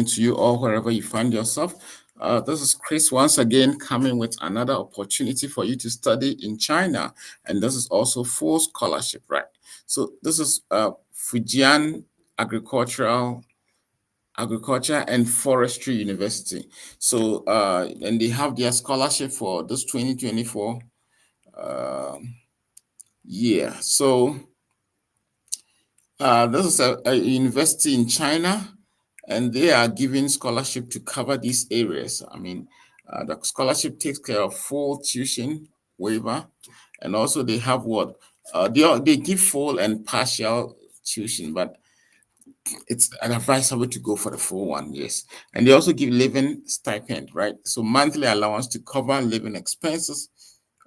To you all wherever you find yourself. This is Chris once again coming with another opportunity for you to study in China, and this is also full scholarship, right? So this is Fujian Agricultural Agriculture and Forestry University. So and they have their scholarship for this 2024 year. So this is a university in China, and they are giving scholarship to cover these areas. I mean, the scholarship takes care of full tuition waiver, and also they have what they give full and partial tuition, but it's advisable to go for the full one. Yes, and they also give living stipend, right? So monthly allowance to cover living expenses.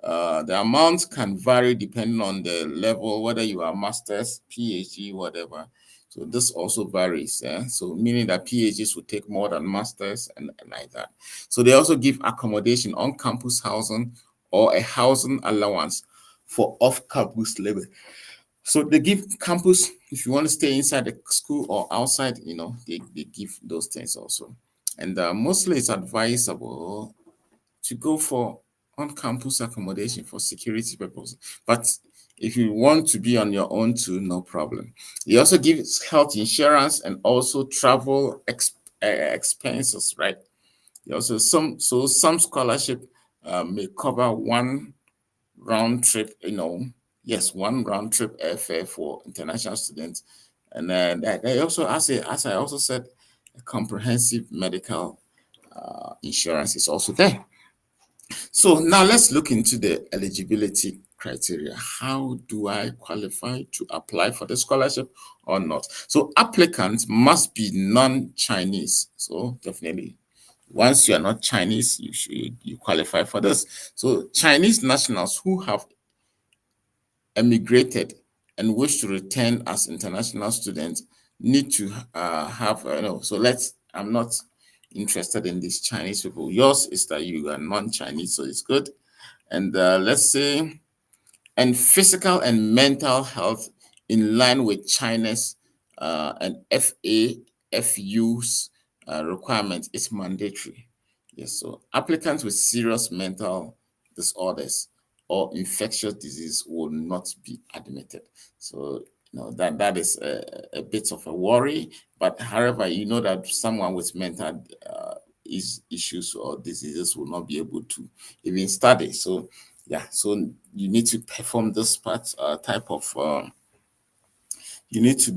The amount can vary depending on the level, whether you are master's, PhD, whatever. So this also varies. So meaning that PhDs will take more than masters and like that. So they also give accommodation on campus housing or a housing allowance for off-campus living. So they give campus, if you want to stay inside the school or outside, they give those things also. And mostly it's advisable to go for on-campus accommodation for security purposes. But if you want to be on your own too, no problem. He also gives health insurance and also travel expenses, right? He also some scholarship may cover one round trip, yes, one round trip airfare for international students. And then they also, as I also said, a comprehensive medical insurance is also there. So now let's look into the eligibility criteria. How do I qualify to apply for the scholarship or not? So applicants must be non-Chinese. So definitely, once you are not Chinese, you qualify for this. So Chinese nationals who have emigrated and wish to return as international students need to have so I'm not interested in these Chinese people. Yours is that you are non-Chinese, so it's good. And let's say, and physical and mental health in line with China's and FAFU's requirements is mandatory. Yes, so applicants with serious mental disorders or infectious disease will not be admitted. So that is a bit of a worry. But however, you know that someone with mental issues or diseases will not be able to even study. So yeah, so you need to perform this part type of you need to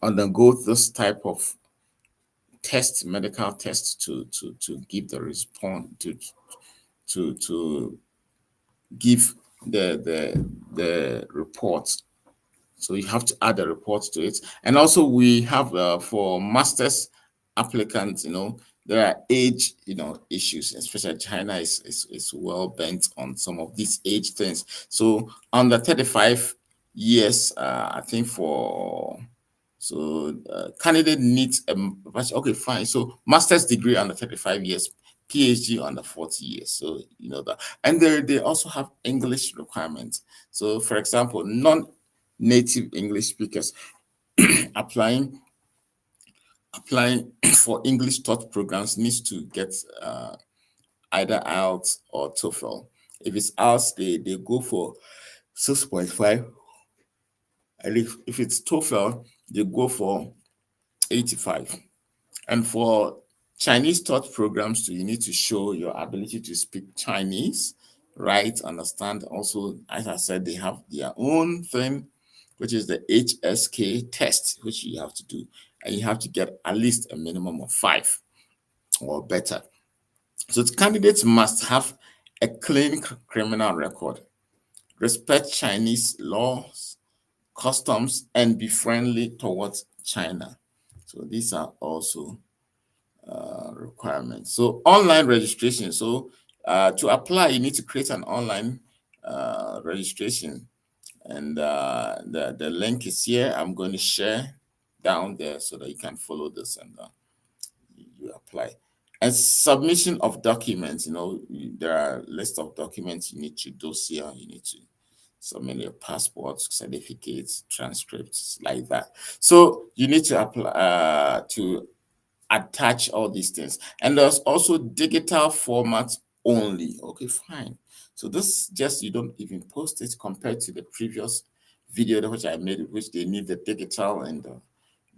undergo this type of medical test to give the response to give the report. So you have to add a report to it. And also we have for masters applicants, there are age, issues, especially China is well bent on some of these age things. So under 35 years, I think candidate needs okay, fine. So master's degree under 35 years, PhD under 40 years. So you know that. And they also have English requirements. So for example, non-native English speakers applying for English taught programs needs to get either IELTS or TOEFL. If it's IELTS, they go for 6.5. And if it's TOEFL, they go for 85. And for Chinese taught programs, you need to show your ability to speak Chinese, right? Understand. Also, as I said, they have their own thing, which is the HSK test, which you have to do. And you have to get at least a minimum of 5 or better. So the candidates must have a clean criminal record, respect Chinese laws, customs, and be friendly towards China. So these are also requirements. So online registration. So to apply, you need to create an online registration, and the link is here. I'm going to share down there so that you can follow this and you apply. And submission of documents. There are a list of documents you need to dossier. You need to submit your passports, certificates, transcripts, like that. So you need to apply to attach all these things. And there's also digital format only. Okay, fine. So this just, you don't even post it compared to the previous video which I made, which they need the digital and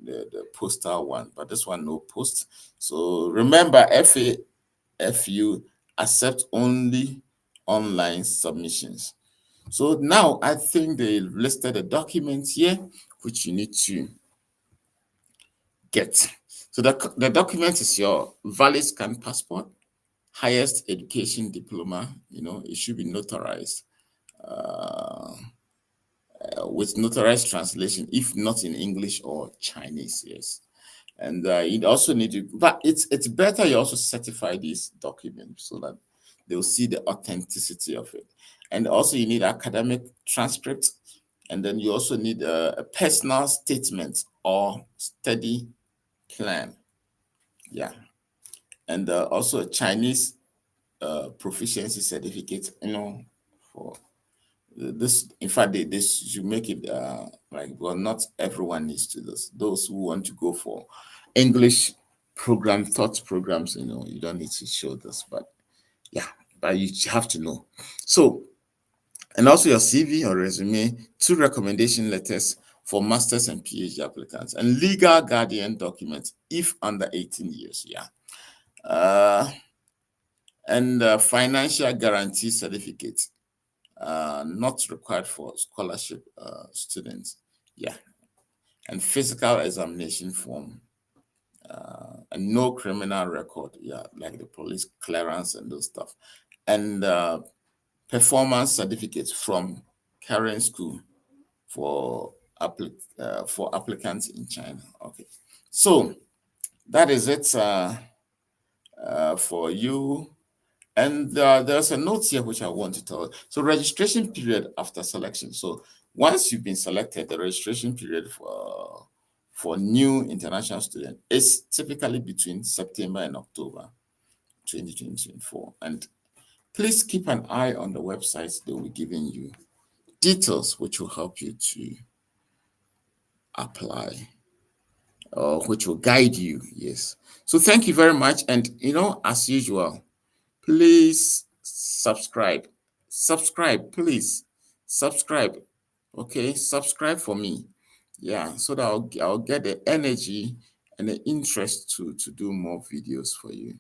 the postal one, but this one no post. So remember, FU accept only online submissions. So now I think they listed the documents here which you need to get. So the document is your valid scan passport, highest education diploma, it should be notarized with notarized translation, if not in English or Chinese, yes. And you also need to, but it's better you also certify these documents so that they'll see the authenticity of it. And also you need academic transcript, and then you also need a personal statement or study plan. Yeah. And also a Chinese proficiency certificate, for this. In fact, this should make it like, well, not everyone needs to this. Those who want to go for English program, thought programs, you don't need to show this, but yeah, but you have to know. So, and also your CV or resume, 2 recommendation letters for masters and PhD applicants, and legal guardian documents if under 18 years. Yeah. And financial guarantee certificate, not required for scholarship students. Yeah. And physical examination form, and no criminal record. Yeah, like the police clearance and those stuff. And performance certificates from current school for for applicants in China. Okay, so that is it for you. And there's a note here which I want to tell. So registration period after selection. So once you've been selected, the registration period for new international student is typically between September and October 2024. And please keep an eye on the websites. They will be giving you details which will help you to apply, or which will guide you. Yes. So thank you very much. And as usual, please subscribe. Subscribe, please. Subscribe. Okay, subscribe for me. Yeah, so that I'll get the energy and the interest to do more videos for you.